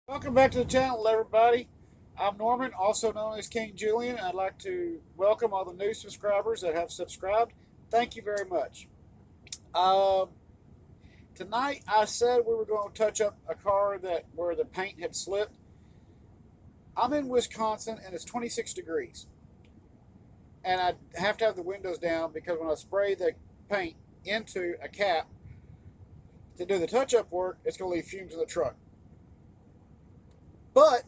Welcome back to the channel, everybody. I'm Norman, also known as King Julian. I'd like to welcome all the new subscribers that have subscribed. Thank you very much. Um, Tonight, I said we were going to touch up a car that where the paint had slipped. I'm in Wisconsin and it's 26 degrees, and I have to have the windows down because when I spray the paint into a cap to do the touch-up work, it's going to leave fumes in the truck. But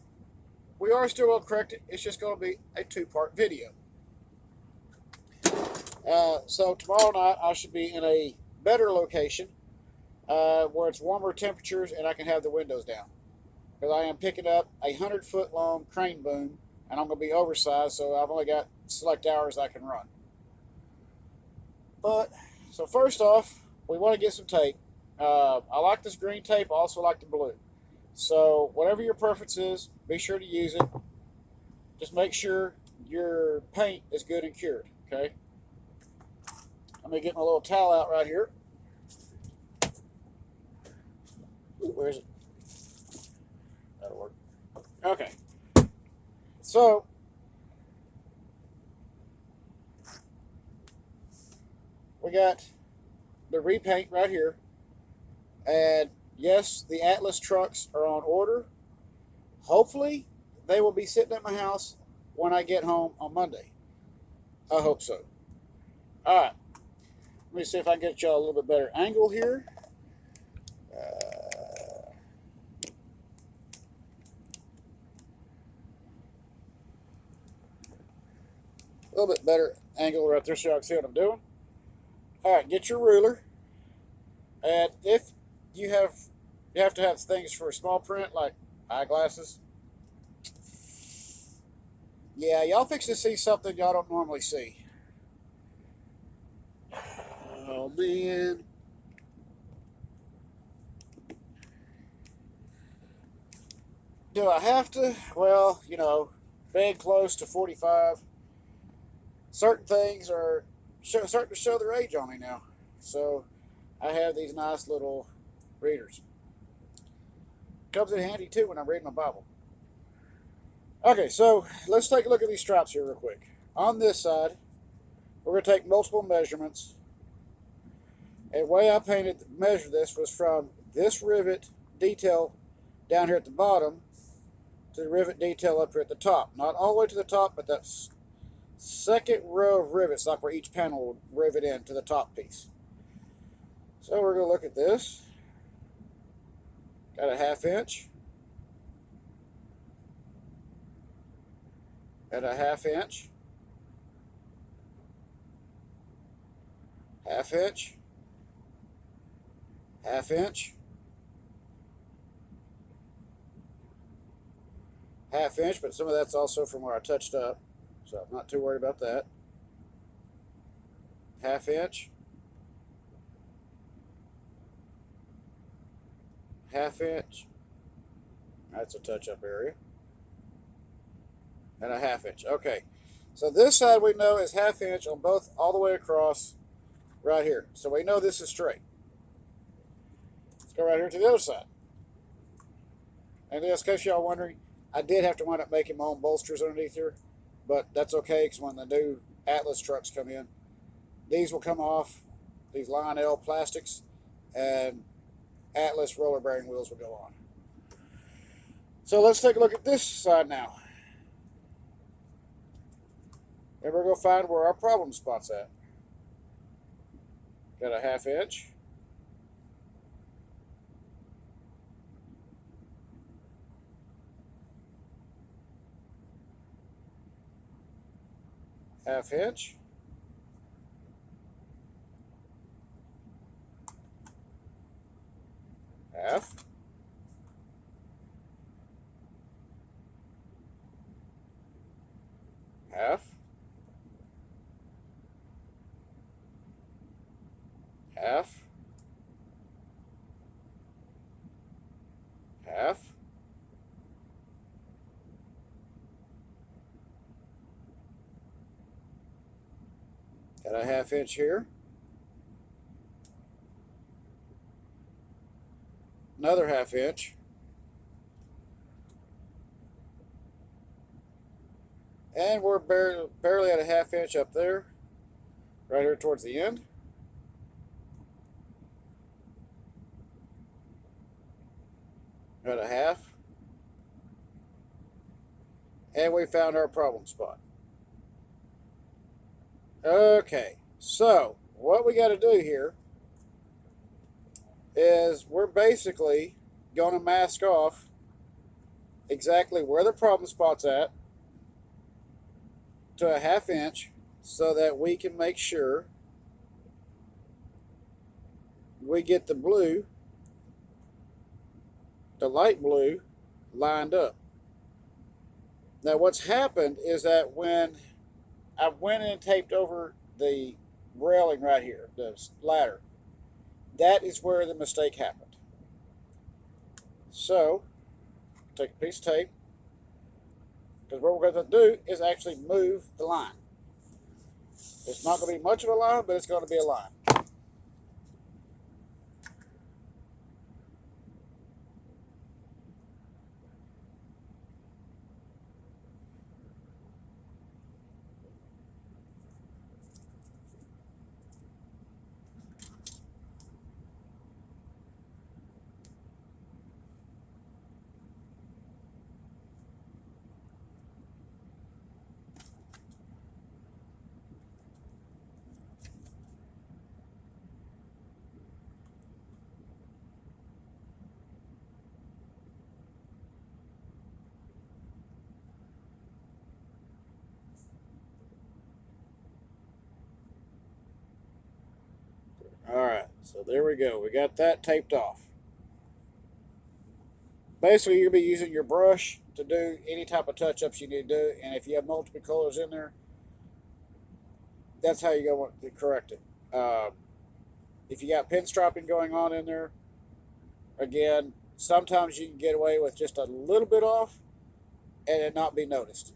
we are still well corrected. It's just going to be a two-part video. So tomorrow night I should be in a better location where it's warmer temperatures and I can have the windows down. Because I am picking up a 100-foot long crane boom and I'm going to be oversized, so I've only got select hours I can run. But so first off, we want to get some tape. I like this green tape. I also like the blue. So whatever your preference is, be sure to use it. Just make sure your paint is good and cured. Okay. I'm gonna get my little towel out right here. Where is it? That'll work. Okay. So we got the repaint right here. And yes, the Atlas trucks are on order. Hopefully, they will be sitting at my house when I get home on Monday. I hope so. All right. Let me see if I can get y'all a little bit better angle here. A little bit better angle right there so y'all can see what I'm doing. All right, get your ruler. And if you have you have to have things for small print like eyeglasses. Yeah, y'all fix to see something y'all don't normally see. Oh man. Do I have to? Well, being close to 45, certain things are starting to show their age on me now. So I have these nice little readers. Comes in handy too when I'm reading my Bible. Okay, so let's take a look at these stripes here real quick. On this side, we're going to take multiple measurements. And the way I measured this was from this rivet detail down here at the bottom to the rivet detail up here at the top. Not all the way to the top, but that second row of rivets, like where each panel would rivet in to the top piece. So we're going to look at this. Got a 1/2 inch. Got a 1/2 inch. 1/2 inch. 1/2 inch. 1/2 inch, but some of that's also from where I touched up, so I'm not too worried about that. 1/2 inch. 1/2 inch. That's a touch-up area. And a 1/2 inch. Okay. So this side we know is 1/2 inch on both, all the way across right here. So we know this is straight. Let's go right here to the other side. And just in case y'all wondering, I did have to wind up making my own bolsters underneath here, but that's okay because when the new Atlas trucks come in, these will come off, these Lionel plastics, and Atlas roller bearing wheels will go on. So let's take a look at this side now. And we're going to find where our problem spot's at. Got a 1/2 inch. Half inch. Half. Half. Half. Half. Got a 1/2 inch here. Another 1/2 inch. And we're barely at a half inch up there, right here towards the end. At a half. And we found our problem spot. Okay, so what we got to do here is we're basically going to mask off exactly where the problem spot's at to a half inch so that we can make sure we get the blue, the light blue, lined up. Now what's happened is that when I went in and taped over the railing right here, the ladder, that is where the mistake happened. So, take a piece of tape, because what we're going to do is actually move the line. It's not going to be much of a line, but it's going to be a line. Alright, so there we go. We got that taped off. Basically, you'll be using your brush to do any type of touch-ups you need to do, and if you have multiple colors in there, that's how you're going to correct it. If you got pinstriping going on in there, again, sometimes you can get away with just a little bit off and it not be noticed.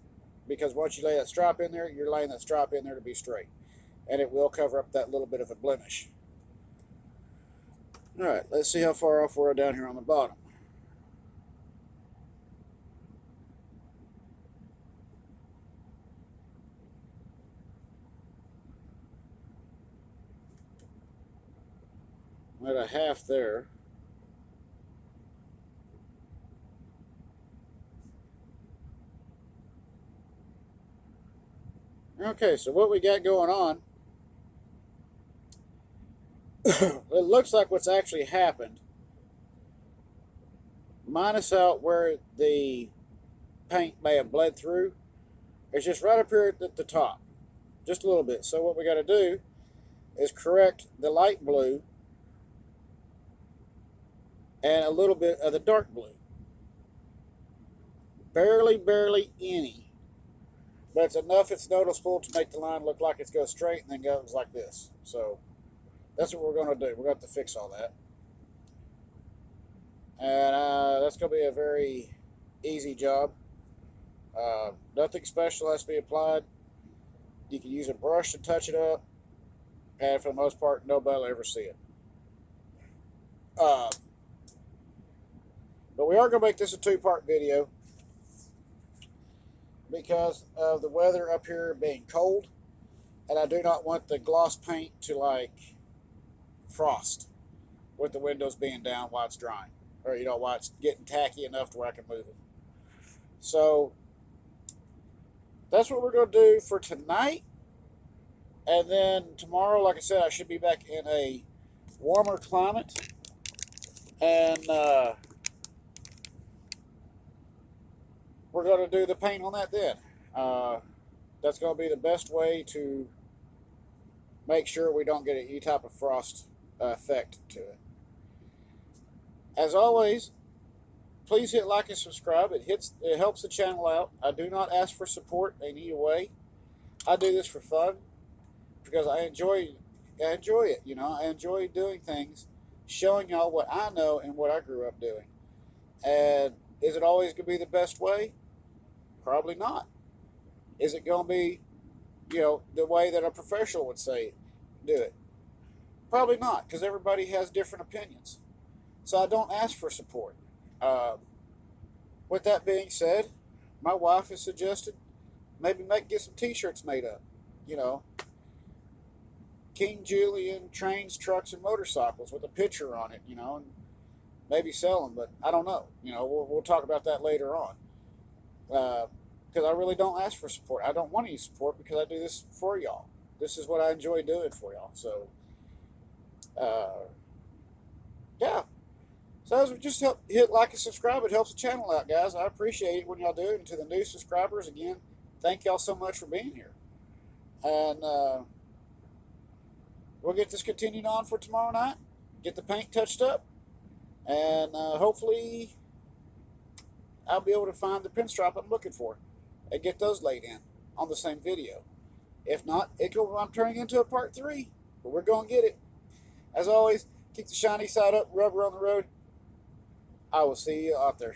Because once you lay that stripe in there, you're laying that stripe in there to be straight. And it will cover up that little bit of a blemish. Alright, let's see how far off we're down here on the bottom. I'm at a half there. Okay, so what we got going on, it looks like what's actually happened, minus out where the paint may have bled through, it's just right up here at the top, just a little bit. So what we got to do is correct the light blue and a little bit of the dark blue. Barely any. But it's enough it's noticeable to make the line look like it goes straight and then goes like this. So that's what we're going to do. We're going to have to fix all that. And that's going to be a very easy job. Nothing special has to be applied. You can use a brush to touch it up. And for the most part, nobody will ever see it. But we are going to make this a two-part video, because of the weather up here being cold, and I do not want the gloss paint to like frost with the windows being down while it's drying, or while it's getting tacky enough to where I can move it. So that's what we're going to do for tonight, and then tomorrow, like I said, I should be back in a warmer climate, and we're going to do the paint on that then. That's going to be the best way to make sure we don't get any type of frost effect to it. As always, please hit like and subscribe. It helps the channel out. I do not ask for support in any way. I do this for fun because I enjoy it. I enjoy doing things, showing y'all what I know and what I grew up doing. And is it always going to be the best way? Probably not. Is it going to be, the way that a professional would say do it? Probably not, because everybody has different opinions. So I don't ask for support. With that being said, my wife has suggested maybe get some t-shirts made up, you know, King Julian trains, trucks, and motorcycles with a picture on it, you know, and maybe sell them, but I don't know. You know, we'll talk about that later on. Because I really don't ask for support. I don't want any support because I do this for y'all. This is what I enjoy doing for y'all. So, yeah. So as we just hit like and subscribe, it helps the channel out, guys. I appreciate it when y'all do it. And to the new subscribers, again, thank y'all so much for being here. And we'll get this continued on for tomorrow night. Get the paint touched up. And hopefully I'll be able to find the pinstripe I'm looking for and get those laid in on the same video. If not, I'm turning into a part 3, but we're going to get it. As always, keep the shiny side up, rubber on the road. I will see you out there.